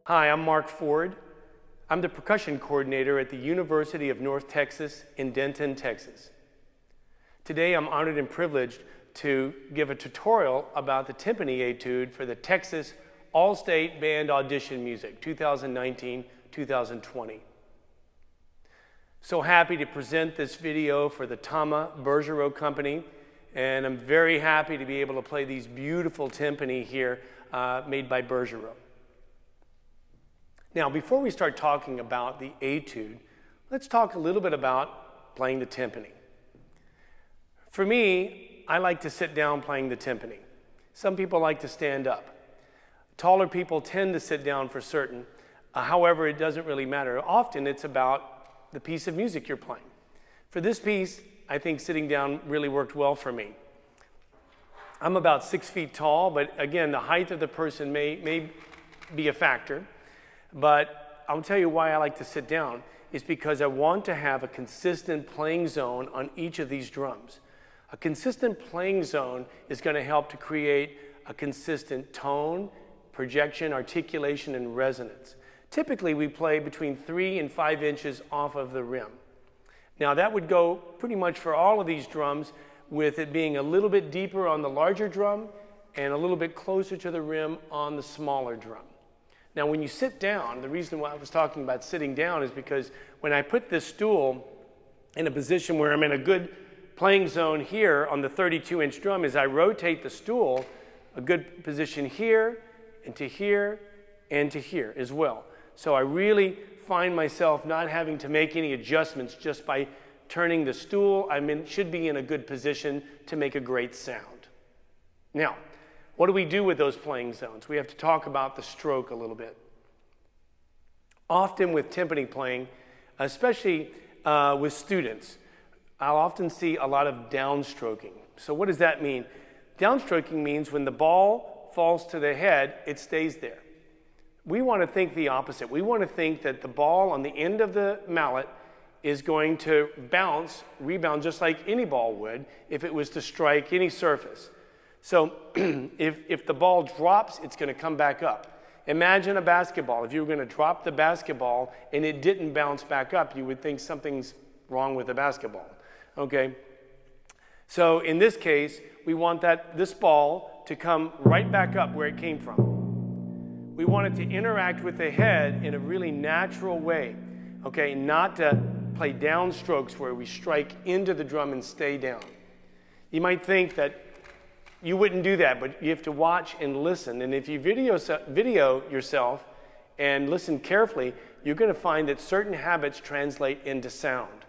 Hi, I'm Mark Ford. I'm the percussion coordinator at the University of North Texas in Denton, Texas. Today I'm honored and privileged to give a tutorial about the timpani etude for the Texas All-State Band Audition Music 2019-2020. So happy to present this video for the Tama Bergeron Company, and I'm very happy to be able to play these beautiful timpani here made by Bergeron. Now, before we start talking about the etude, let's talk a little bit about playing the timpani. For me, I like to sit down playing the timpani. Some people like to stand up. Taller people tend to sit down for certain. However, it doesn't really matter. Often it's about the piece of music you're playing. For this piece, I think sitting down really worked well for me. I'm about 6 feet tall, but again, the height of the person may be a factor. But I'll tell you why I like to sit down is because I want to have a consistent playing zone on each of these drums. A consistent playing zone is going to help to create a consistent tone, projection, articulation, and resonance. Typically, we play between 3 and 5 inches off of the rim. Now, that would go pretty much for all of these drums, with it being a little bit deeper on the larger drum and a little bit closer to the rim on the smaller drum. Now, when you sit down, the reason why I was talking about sitting down is because when I put this stool in a position where I'm in a good playing zone here on the 32-inch drum, as I rotate the stool, a good position here, and to here, and to here as well. So I really find myself not having to make any adjustments just by turning the stool. Should be in a good position to make a great sound. Now, what do we do with those playing zones? We have to talk about the stroke a little bit. Often with timpani playing, especially with students, I'll often see a lot of downstroking. So what does that mean? Downstroking means when the ball falls to the head, it stays there. We want to think the opposite. We want to think that the ball on the end of the mallet is going to rebound just like any ball would if it was to strike any surface. So if the ball drops, it's going to come back up. Imagine a basketball. If you were going to drop the basketball and it didn't bounce back up, you would think something's wrong with the basketball. Okay? So in this case, we want this ball to come right back up where it came from. We want it to interact with the head in a really natural way. Okay? Not to play down strokes where we strike into the drum and stay down. You might think that you wouldn't do that, but you have to watch and listen. And if you video yourself and listen carefully, you're going to find that certain habits translate into sound.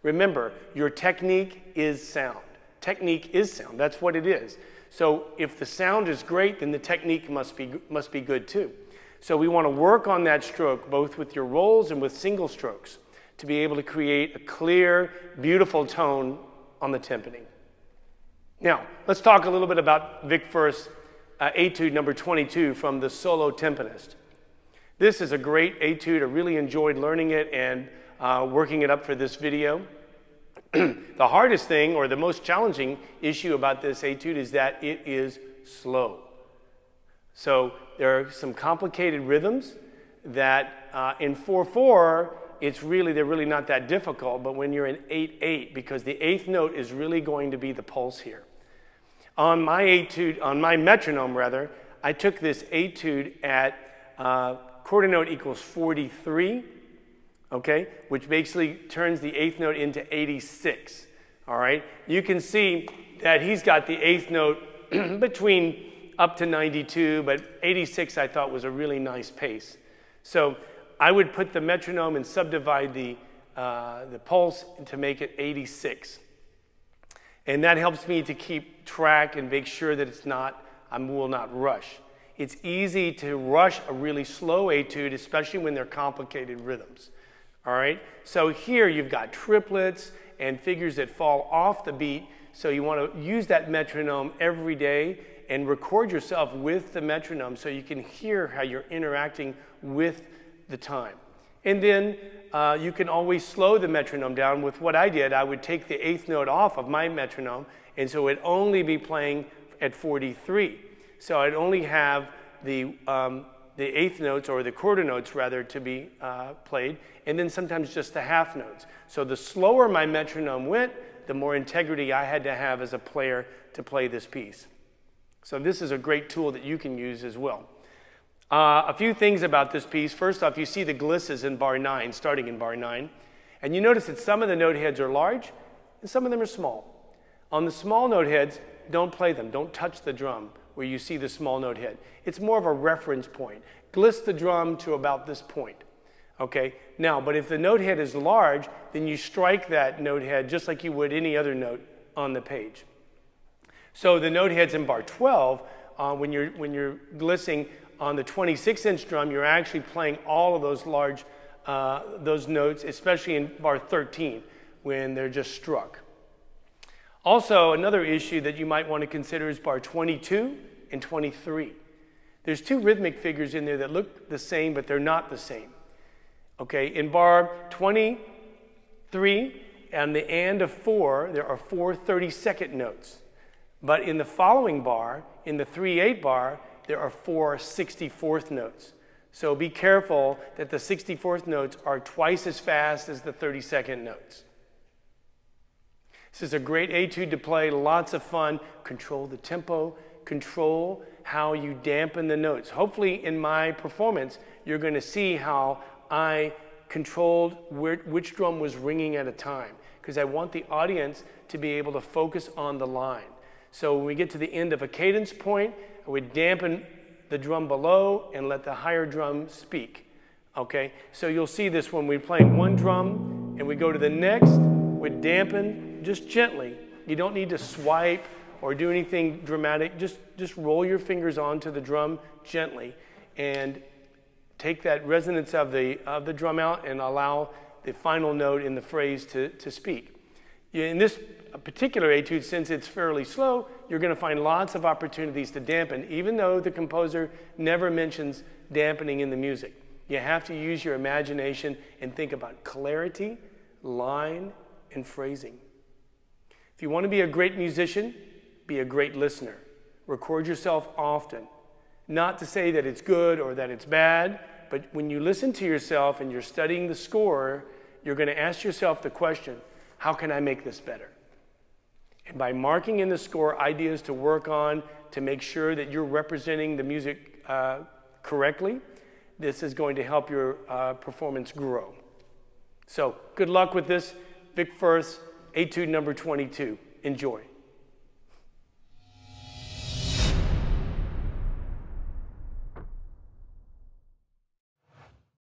Remember, your technique is sound. Technique is sound. That's what it is. So if the sound is great, then the technique must be good too. So we want to work on that stroke, both with your rolls and with single strokes, to be able to create a clear, beautiful tone on the timpani. Now, let's talk a little bit about Vic Firth's Etude number 22 from the Solo Timpanist. This is a great etude. I really enjoyed learning it and working it up for this video. The hardest thing, or the most challenging issue about this etude, is that it is slow. So there are some complicated rhythms that in 4/4, they're really not that difficult, but when you're in 8/8, because the 8th note is really going to be the pulse here. On my etude, on my metronome rather, I took this etude at quarter note equals 43, okay, which basically turns the 8th note into 86, all right? You can see that he's got the 8th note between up to 92, but 86 I thought was a really nice pace. So I would put the metronome and subdivide the pulse to make it 86. And that helps me to keep track and make sure that I will not rush. It's easy to rush a really slow etude, especially when they're complicated rhythms. All right? So here you've got triplets and figures that fall off the beat. So you want to use that metronome every day and record yourself with the metronome so you can hear how you're interacting with the time. And then you can always slow the metronome down. With what I did, I would take the 8th note off of my metronome, and so it would only be playing at 43. So I'd only have the eighth notes, or the quarter notes rather, to be played, and then sometimes just the half notes. So the slower my metronome went, the more integrity I had to have as a player to play this piece. So this is a great tool that you can use as well. A few things about this piece. First off, you see the glisses in bar 9, starting in bar 9. And you notice that some of the note heads are large and some of them are small. On the small note heads, don't play them. Don't touch the drum where you see the small note head. It's more of a reference point. Gliss the drum to about this point. Okay? Now, but if the note head is large, then you strike that note head just like you would any other note on the page. So the note heads in bar 12, when you're glissing on the 26-inch drum, you're actually playing all of those large those notes, especially in bar 13 when they're just struck. Also, another issue that you might want to consider is bar 22 and 23. There's two rhythmic figures in there that look the same, but they're not the same. Okay, in bar 23 and the and of 4, there are 4 32nd notes. But in the following bar, in the 3/8 bar, there are 4 64th notes. So be careful that the 64th notes are twice as fast as the 32nd notes. This is a great etude to play, lots of fun. Control the tempo, control how you dampen the notes. Hopefully in my performance, you're going to see how I controlled which drum was ringing at a time, because I want the audience to be able to focus on the line. So when we get to the end of a cadence point, I would dampen the drum below and let the higher drum speak. Okay, so you'll see this when we're playing one drum and we go to the next, we dampen just gently. You don't need to swipe or do anything dramatic. Just roll your fingers onto the drum gently and take that resonance of the drum out and allow the final note in the phrase to speak. In this particular etude, since it's fairly slow, you're going to find lots of opportunities to dampen, even though the composer never mentions dampening in the music. You have to use your imagination and think about clarity, line, and phrasing. If you want to be a great musician, be a great listener. Record yourself often. Not to say that it's good or that it's bad, but when you listen to yourself and you're studying the score, you're going to ask yourself the question, how can I make this better? And by marking in the score ideas to work on to make sure that you're representing the music correctly, this is going to help your performance grow. So good luck with this. Vic Firth, Etude number 22. Enjoy.